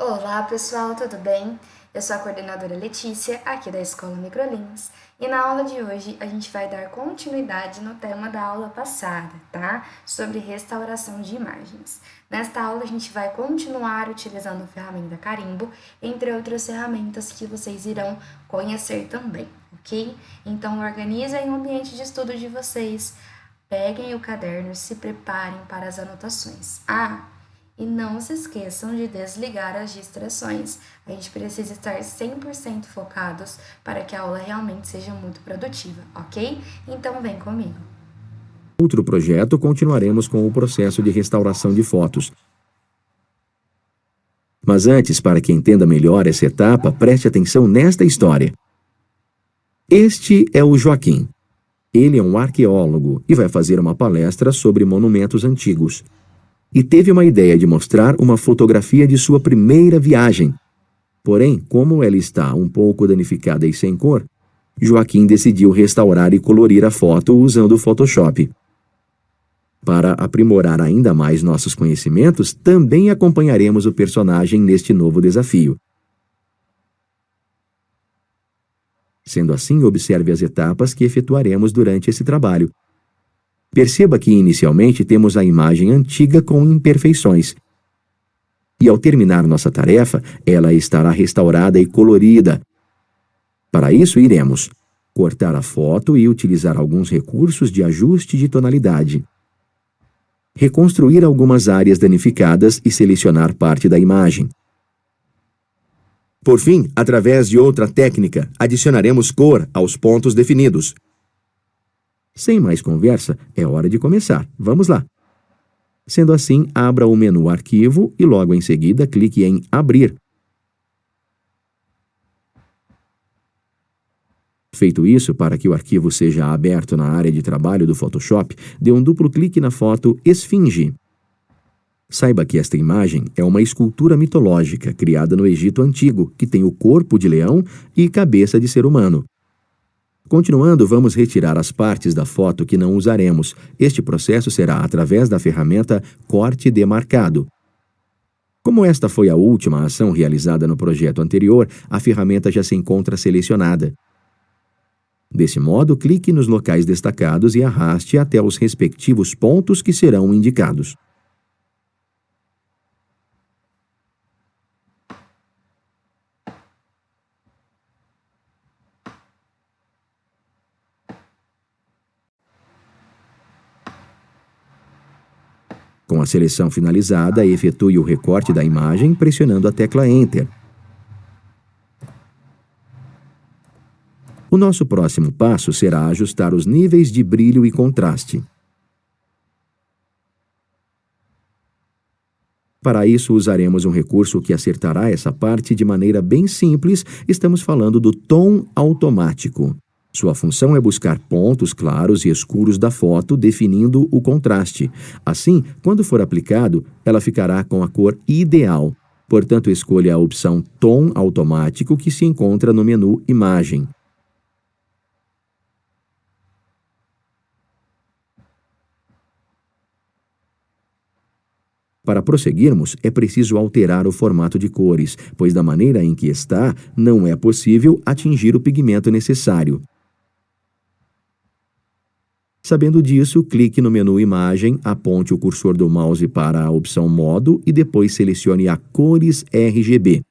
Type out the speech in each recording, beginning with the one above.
Olá pessoal, tudo bem? Eu sou a coordenadora Letícia, aqui da Escola Microlinhas, e na aula de hoje a gente vai dar continuidade no tema da aula passada, tá? Sobre restauração de imagens. Nesta aula a gente vai continuar utilizando a ferramenta Carimbo, entre outras ferramentas que vocês irão conhecer também, ok? Então organizem o ambiente de estudo de vocês, peguem o caderno e se preparem para as anotações. E não se esqueçam de desligar as distrações. A gente precisa estar 100% focados para que a aula realmente seja muito produtiva, ok? Então vem comigo. Outro projeto, continuaremos com o processo de restauração de fotos. Mas antes, para que entenda melhor essa etapa, preste atenção nesta história. Este é o Joaquim. Ele é um arqueólogo e vai fazer uma palestra sobre monumentos antigos. E teve uma ideia de mostrar uma fotografia de sua primeira viagem. Porém, como ela está um pouco danificada e sem cor, Joaquim decidiu restaurar e colorir a foto usando o Photoshop. Para aprimorar ainda mais nossos conhecimentos, também acompanharemos o personagem neste novo desafio. Sendo assim, observe as etapas que efetuaremos durante esse trabalho. Perceba que inicialmente temos a imagem antiga com imperfeições. E ao terminar nossa tarefa, ela estará restaurada e colorida. Para isso, iremos cortar a foto e utilizar alguns recursos de ajuste de tonalidade. Reconstruir algumas áreas danificadas e selecionar parte da imagem. Por fim, através de outra técnica, adicionaremos cor aos pontos definidos. Sem mais conversa, é hora de começar. Vamos lá! Sendo assim, abra o menu Arquivo e logo em seguida clique em Abrir. Feito isso, para que o arquivo seja aberto na área de trabalho do Photoshop, dê um duplo clique na foto Esfinge. Saiba que esta imagem é uma escultura mitológica criada no Egito Antigo, que tem o corpo de leão e cabeça de ser humano. Continuando, vamos retirar as partes da foto que não usaremos. Este processo será através da ferramenta Corte Demarcado. Como esta foi a última ação realizada no projeto anterior, a ferramenta já se encontra selecionada. Desse modo, clique nos locais destacados e arraste até os respectivos pontos que serão indicados. Com a seleção finalizada, efetue o recorte da imagem pressionando a tecla Enter. O nosso próximo passo será ajustar os níveis de brilho e contraste. Para isso, usaremos um recurso que acertará essa parte de maneira bem simples. Estamos falando do tom automático. Sua função é buscar pontos claros e escuros da foto, definindo o contraste. Assim, quando for aplicado, ela ficará com a cor ideal. Portanto, escolha a opção Tom Automático que se encontra no menu Imagem. Para prosseguirmos, é preciso alterar o formato de cores, pois da maneira em que está, não é possível atingir o pigmento necessário. Sabendo disso, clique no menu Imagem, aponte o cursor do mouse para a opção Modo e depois selecione a Cores RGB.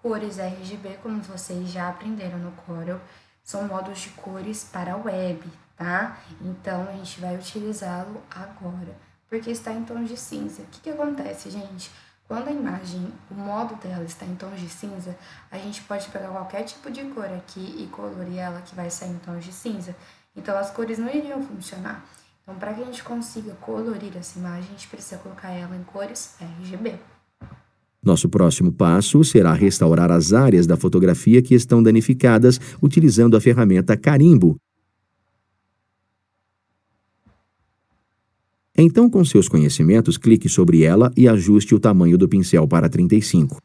Cores RGB, como vocês já aprenderam no Corel, são modos de cores para web, tá? Então, a gente vai utilizá-lo agora, porque está em tons de cinza. O que acontece, gente? Quando a imagem, o modo dela está em tons de cinza, a gente pode pegar qualquer tipo de cor aqui e colorir ela que vai sair em tons de cinza. Então, as cores não iriam funcionar. Então, para que a gente consiga colorir essa imagem, a gente precisa colocar ela em cores RGB. Nosso próximo passo será restaurar as áreas da fotografia que estão danificadas utilizando a ferramenta Carimbo. Então, com seus conhecimentos, clique sobre ela e ajuste o tamanho do pincel para 35.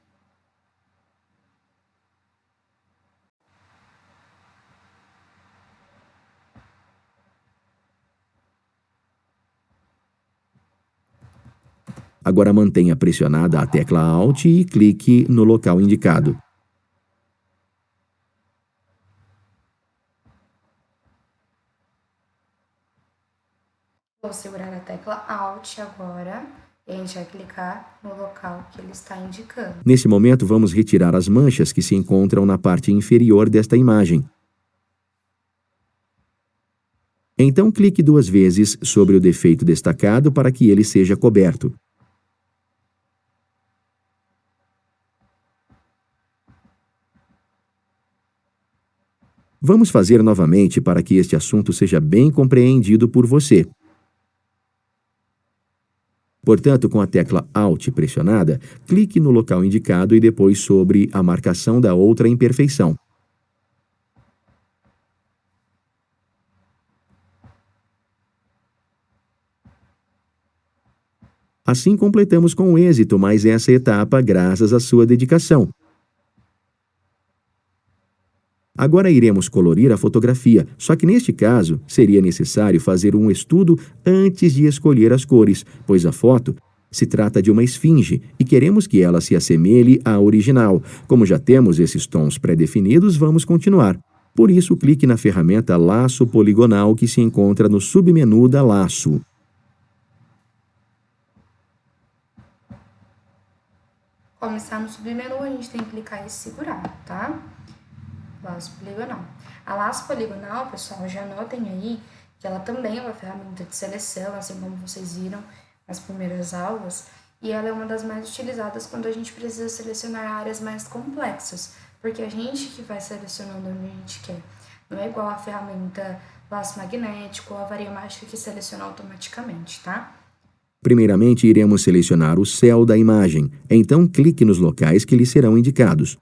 Agora mantenha pressionada a tecla Alt e clique no local indicado. Vou segurar a tecla Alt agora e a gente vai clicar no local que ele está indicando. Nesse momento, vamos retirar as manchas que se encontram na parte inferior desta imagem. Então, clique 2 vezes sobre o defeito destacado para que ele seja coberto. Vamos fazer novamente para que este assunto seja bem compreendido por você. Portanto, com a tecla Alt pressionada, clique no local indicado e depois sobre a marcação da outra imperfeição. Assim completamos com êxito mais essa etapa graças à sua dedicação. Agora iremos colorir a fotografia, só que neste caso seria necessário fazer um estudo antes de escolher as cores, pois a foto se trata de uma esfinge e queremos que ela se assemelhe à original. Como já temos esses tons pré-definidos, vamos continuar. Por isso, clique na ferramenta Laço Poligonal que se encontra no submenu da Laço. Como está no submenu, a gente tem que clicar e segurar, tá? Laço poligonal. A laço poligonal, pessoal, já anotem aí que ela também é uma ferramenta de seleção, assim como vocês viram nas primeiras aulas, e ela é uma das mais utilizadas quando a gente precisa selecionar áreas mais complexas, porque a gente que vai selecionando onde a gente quer. Não é igual a ferramenta laço magnético ou a varinha mágica que seleciona automaticamente, tá? Primeiramente, iremos selecionar o céu da imagem, então clique nos locais que lhe serão indicados.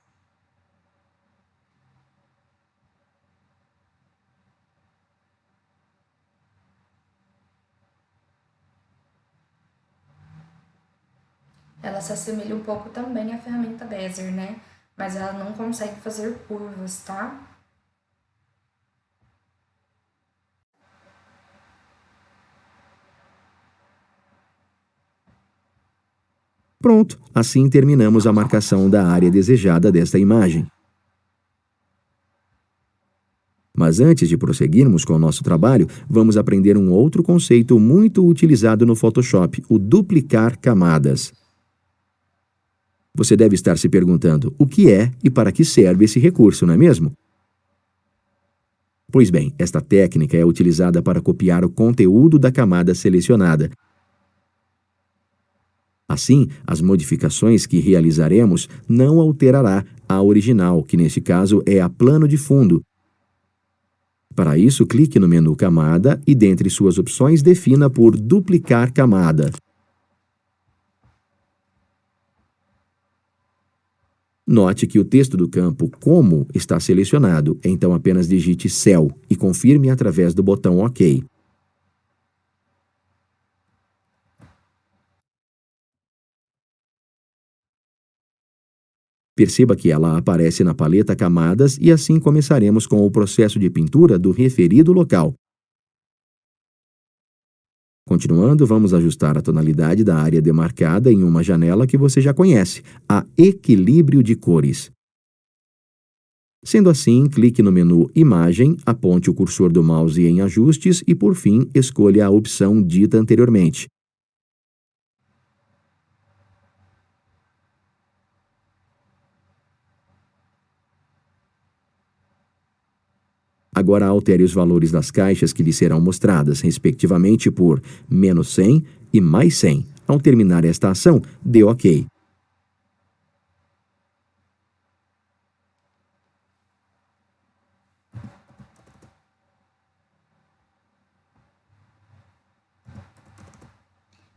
Ela se assemelha um pouco também à ferramenta Bezier, né? Mas ela não consegue fazer curvas, tá? Pronto, assim terminamos a marcação da área desejada desta imagem. Mas antes de prosseguirmos com o nosso trabalho, vamos aprender um outro conceito muito utilizado no Photoshop, o duplicar camadas. Você deve estar se perguntando o que é e para que serve esse recurso, não é mesmo? Pois bem, esta técnica é utilizada para copiar o conteúdo da camada selecionada. Assim, as modificações que realizaremos não alterará a original, que neste caso é a plano de fundo. Para isso, clique no menu Camada e, dentre suas opções, defina por Duplicar camada. Note que o texto do campo Como está selecionado, então apenas digite Céu e confirme através do botão OK. Perceba que ela aparece na paleta Camadas e assim começaremos com o processo de pintura do referido local. Continuando, vamos ajustar a tonalidade da área demarcada em uma janela que você já conhece, a Equilíbrio de cores. Sendo assim, clique no menu Imagem, aponte o cursor do mouse em Ajustes e, por fim, escolha a opção dita anteriormente. Agora altere os valores das caixas que lhe serão mostradas, respectivamente por -100 e mais 100. Ao terminar esta ação, dê OK.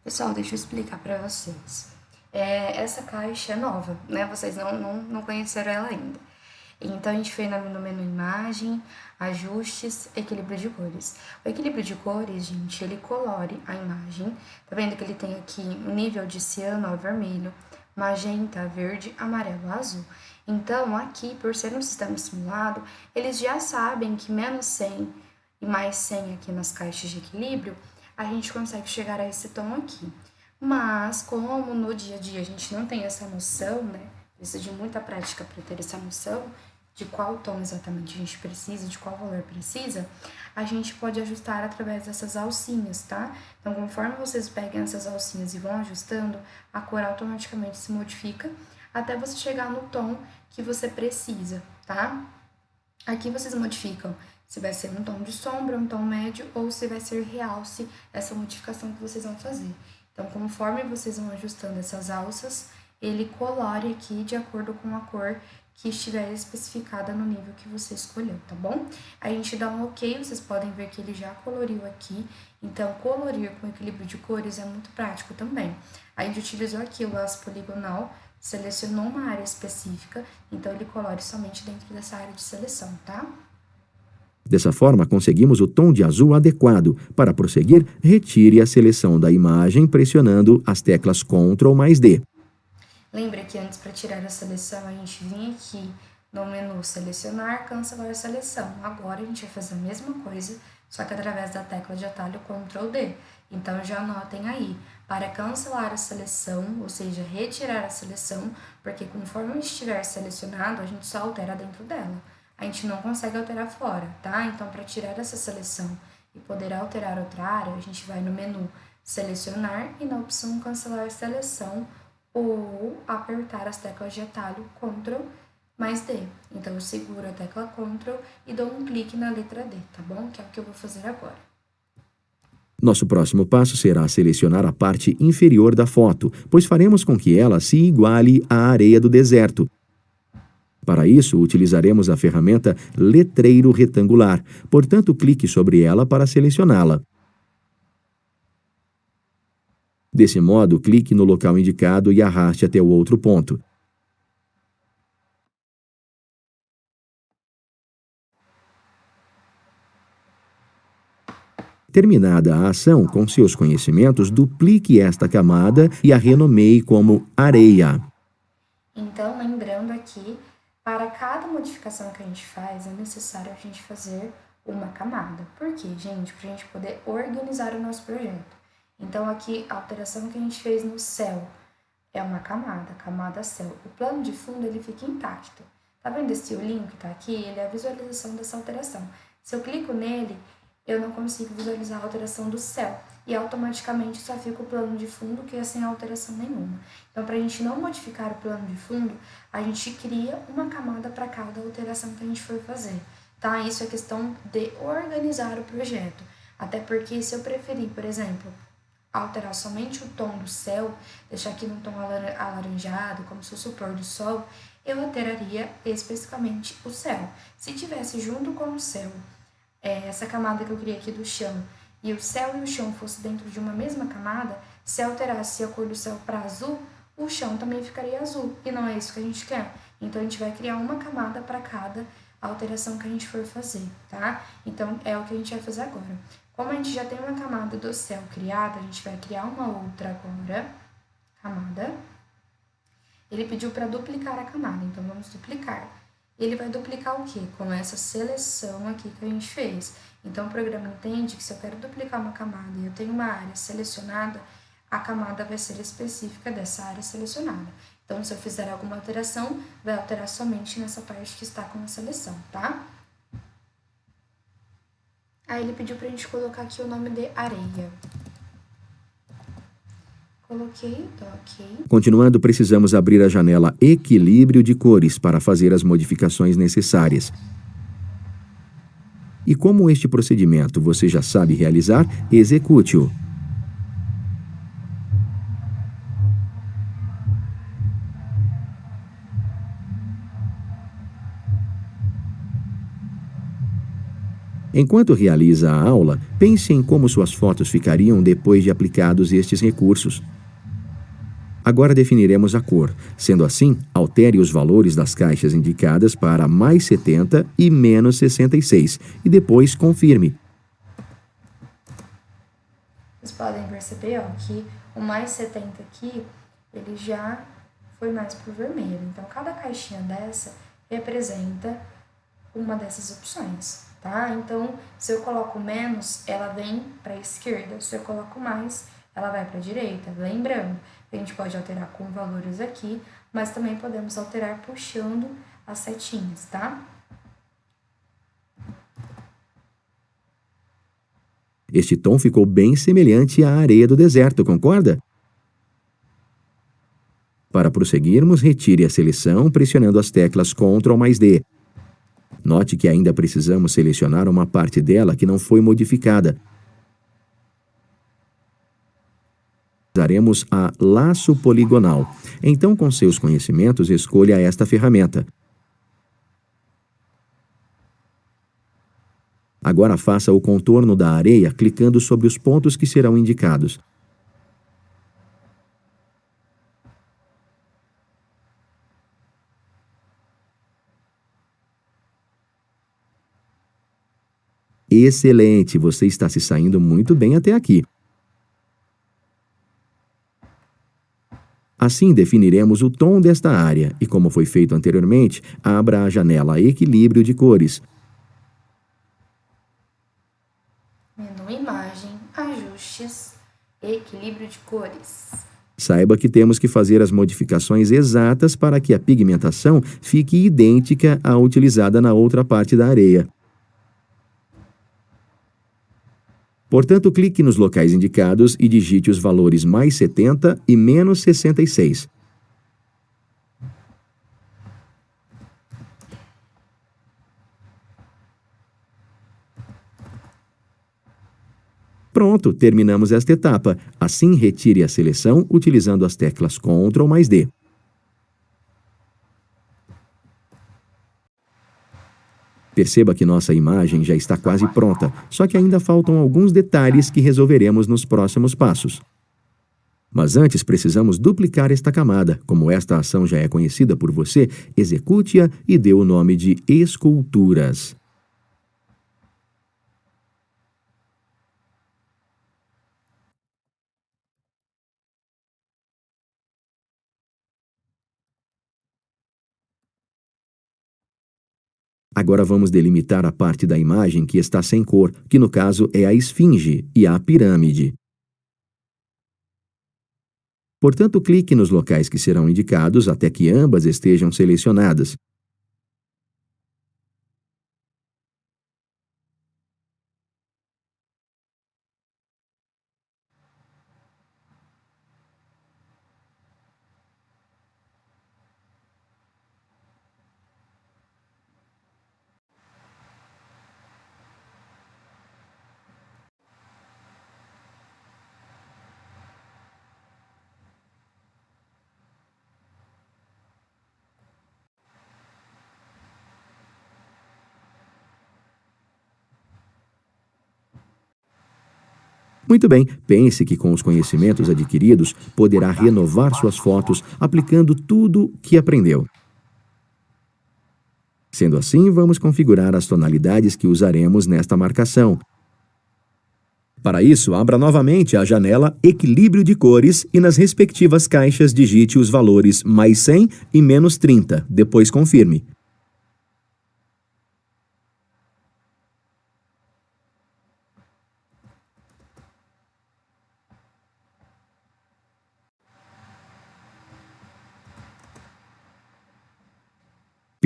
Pessoal, deixa eu explicar para vocês. Essa caixa é nova, né? Vocês não conheceram ela ainda. Então, a gente foi no menu Imagem, Ajustes, Equilíbrio de cores. O equilíbrio de cores, gente, ele colore a imagem. Tá vendo que ele tem aqui um nível de ciano a vermelho, magenta, verde, amarelo, azul. Então, aqui, por ser um sistema simulado, eles já sabem que -100 e mais 100 aqui nas caixas de equilíbrio, a gente consegue chegar a esse tom aqui. Mas, como no dia a dia a gente não tem essa noção, né? Precisa de muita prática para ter essa noção de qual tom exatamente a gente precisa, de qual valor precisa, a gente pode ajustar através dessas alcinhas, tá? Então, conforme vocês peguem essas alcinhas e vão ajustando, a cor automaticamente se modifica até você chegar no tom que você precisa, tá? Aqui vocês modificam se vai ser um tom de sombra, um tom médio ou se vai ser realce, essa modificação que vocês vão fazer. Então, conforme vocês vão ajustando essas alças, ele colore aqui de acordo com a cor que estiver especificada no nível que você escolheu, tá bom? A gente dá um ok, vocês podem ver que ele já coloriu aqui, então colorir com equilíbrio de cores é muito prático também. A gente utilizou aqui o laço poligonal, selecionou uma área específica, então ele colore somente dentro dessa área de seleção, tá? Dessa forma, conseguimos o tom de azul adequado. Para prosseguir, retire a seleção da imagem pressionando as teclas Ctrl mais D. Lembra que antes, para tirar a seleção, a gente vinha aqui no menu selecionar, cancelar seleção. Agora a gente vai fazer a mesma coisa, só que através da tecla de atalho Ctrl D. Então já anotem aí, para cancelar a seleção, ou seja, retirar a seleção, porque conforme estiver selecionado, a gente só altera dentro dela. A gente não consegue alterar fora, tá? Então, para tirar essa seleção e poder alterar outra área, a gente vai no menu selecionar e na opção cancelar seleção ou apertar as teclas de atalho Ctrl mais D. Então, eu seguro a tecla Ctrl e dou um clique na letra D, tá bom? Que é o que eu vou fazer agora. Nosso próximo passo será selecionar a parte inferior da foto, pois faremos com que ela se iguale à areia do deserto. Para isso, utilizaremos a ferramenta Letreiro Retangular, portanto, clique sobre ela para selecioná-la. Desse modo, clique no local indicado e arraste até o outro ponto. Terminada a ação, com seus conhecimentos, duplique esta camada e a renomeie como areia. Então, lembrando aqui, para cada modificação que a gente faz, é necessário a gente fazer uma camada. Por quê, gente? Para a gente poder organizar o nosso projeto. Então, aqui, a alteração que a gente fez no céu é uma camada céu. O plano de fundo, ele fica intacto. Tá vendo esse olhinho que tá aqui? Ele é a visualização dessa alteração. Se eu clico nele, eu não consigo visualizar a alteração do céu. E automaticamente só fica o plano de fundo que é sem alteração nenhuma. Então, para a gente não modificar o plano de fundo, a gente cria uma camada para cada alteração que a gente for fazer, tá? Isso é questão de organizar o projeto. Até porque se eu preferir, por exemplo, alterar somente o tom do céu, deixar aqui num tom alaranjado, como se fosse o pôr do sol, eu alteraria especificamente o céu. Se tivesse junto com o céu, essa camada que eu criei aqui do chão, e o céu e o chão fossem dentro de uma mesma camada, se alterasse a cor do céu para azul, o chão também ficaria azul, e não é isso que a gente quer. Então, a gente vai criar uma camada para cada alteração que a gente for fazer, tá? Então, é o que a gente vai fazer agora. Como a gente já tem uma camada do céu criada, a gente vai criar uma outra agora, camada. Ele pediu para duplicar a camada, então vamos duplicar. Ele vai duplicar o quê? Com essa seleção aqui que a gente fez. Então, o programa entende que se eu quero duplicar uma camada e eu tenho uma área selecionada, a camada vai ser específica dessa área selecionada. Então, se eu fizer alguma alteração, vai alterar somente nessa parte que está com a seleção, tá? Aí ele pediu pra gente colocar aqui o nome de areia. Coloquei, tá ok. Continuando, precisamos abrir a janela Equilíbrio de Cores para fazer as modificações necessárias. E como este procedimento você já sabe realizar, execute-o. Enquanto realiza a aula, pense em como suas fotos ficariam depois de aplicados estes recursos. Agora definiremos a cor. Sendo assim, altere os valores das caixas indicadas para mais 70 e menos 66 e depois confirme. Vocês podem perceber, ó, que o mais 70 aqui, ele já foi mais pro vermelho. Então, cada caixinha dessa representa uma dessas opções, tá? Então, se eu coloco menos, ela vem para a esquerda. Se eu coloco mais, ela vai para a direita. Lembrando, a gente pode alterar com valores aqui, mas também podemos alterar puxando as setinhas, tá? Este tom ficou bem semelhante à areia do deserto, concorda? Para prosseguirmos, retire a seleção pressionando as teclas Ctrl mais D. Note que ainda precisamos selecionar uma parte dela que não foi modificada. Usaremos a laço poligonal. Então, com seus conhecimentos, escolha esta ferramenta. Agora faça o contorno da areia clicando sobre os pontos que serão indicados. Excelente, você está se saindo muito bem até aqui. Assim definiremos o tom desta área e, como foi feito anteriormente, abra a janela Equilíbrio de cores. Menu Imagem, Ajustes, Equilíbrio de cores. Saiba que temos que fazer as modificações exatas para que a pigmentação fique idêntica à utilizada na outra parte da areia. Portanto, clique nos locais indicados e digite os valores mais 70 e menos 66. Pronto, terminamos esta etapa. Assim, retire a seleção utilizando as teclas Ctrl mais D. Perceba que nossa imagem já está quase pronta, só que ainda faltam alguns detalhes que resolveremos nos próximos passos. Mas antes precisamos duplicar esta camada. Como esta ação já é conhecida por você, execute-a e dê o nome de Esculturas. Agora vamos delimitar a parte da imagem que está sem cor, que no caso é a esfinge e a pirâmide. Portanto, clique nos locais que serão indicados até que ambas estejam selecionadas. Muito bem, pense que com os conhecimentos adquiridos, poderá renovar suas fotos aplicando tudo que aprendeu. Sendo assim, vamos configurar as tonalidades que usaremos nesta marcação. Para isso, abra novamente a janela Equilíbrio de cores e nas respectivas caixas digite os valores mais 100 e menos 30, depois confirme.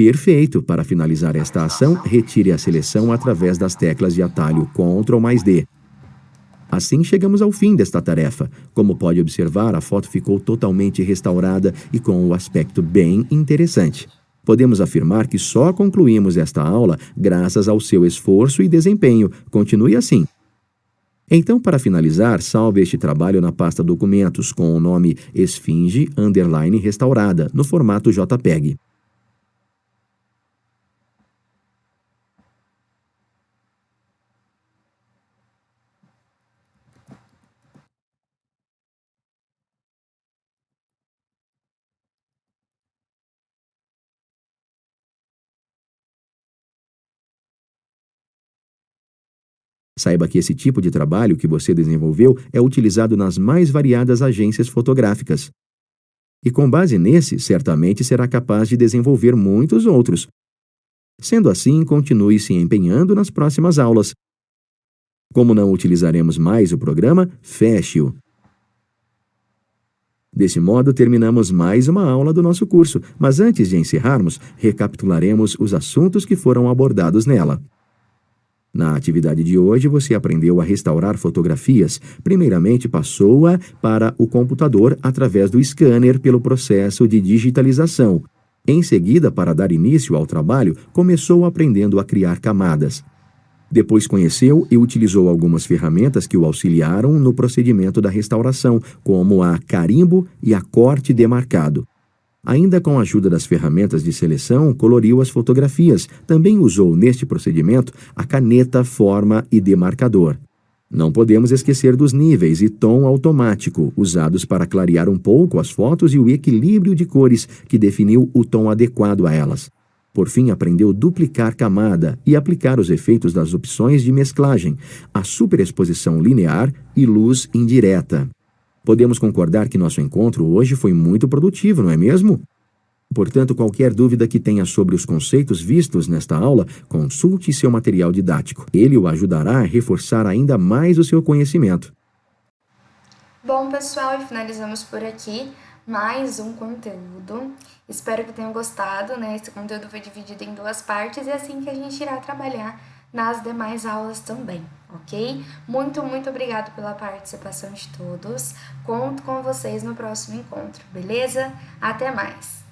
Perfeito! Para finalizar esta ação, retire a seleção através das teclas de atalho Ctrl mais D. Assim chegamos ao fim desta tarefa. Como pode observar, a foto ficou totalmente restaurada e com um aspecto bem interessante. Podemos afirmar que só concluímos esta aula graças ao seu esforço e desempenho. Continue assim. Então, para finalizar, salve este trabalho na pasta Documentos com o nome Esfinge_Restaurada, no formato JPEG. Saiba que esse tipo de trabalho que você desenvolveu é utilizado nas mais variadas agências fotográficas. E com base nesse, certamente será capaz de desenvolver muitos outros. Sendo assim, continue se empenhando nas próximas aulas. Como não utilizaremos mais o programa, feche-o. Desse modo, terminamos mais uma aula do nosso curso, mas antes de encerrarmos, recapitularemos os assuntos que foram abordados nela. Na atividade de hoje, você aprendeu a restaurar fotografias. Primeiramente, passou-a para o computador através do scanner pelo processo de digitalização. Em seguida, para dar início ao trabalho, começou aprendendo a criar camadas. Depois conheceu e utilizou algumas ferramentas que o auxiliaram no procedimento da restauração, como a carimbo e a corte demarcado. Ainda com a ajuda das ferramentas de seleção, coloriu as fotografias. Também usou neste procedimento a caneta, forma e demarcador. Não podemos esquecer dos níveis e tom automático, usados para clarear um pouco as fotos e o equilíbrio de cores, que definiu o tom adequado a elas. Por fim, aprendeu duplicar camada e aplicar os efeitos das opções de mesclagem, a superexposição linear e luz indireta. Podemos concordar que nosso encontro hoje foi muito produtivo, não é mesmo? Portanto, qualquer dúvida que tenha sobre os conceitos vistos nesta aula, consulte seu material didático. Ele o ajudará a reforçar ainda mais o seu conhecimento. Bom, pessoal, e finalizamos por aqui mais um conteúdo. Espero que tenham gostado, né? Esse conteúdo foi dividido em 2 partes e é assim que a gente irá trabalhar nas demais aulas também, ok? Muito obrigado pela participação de todos. Conto com vocês no próximo encontro, beleza? Até mais!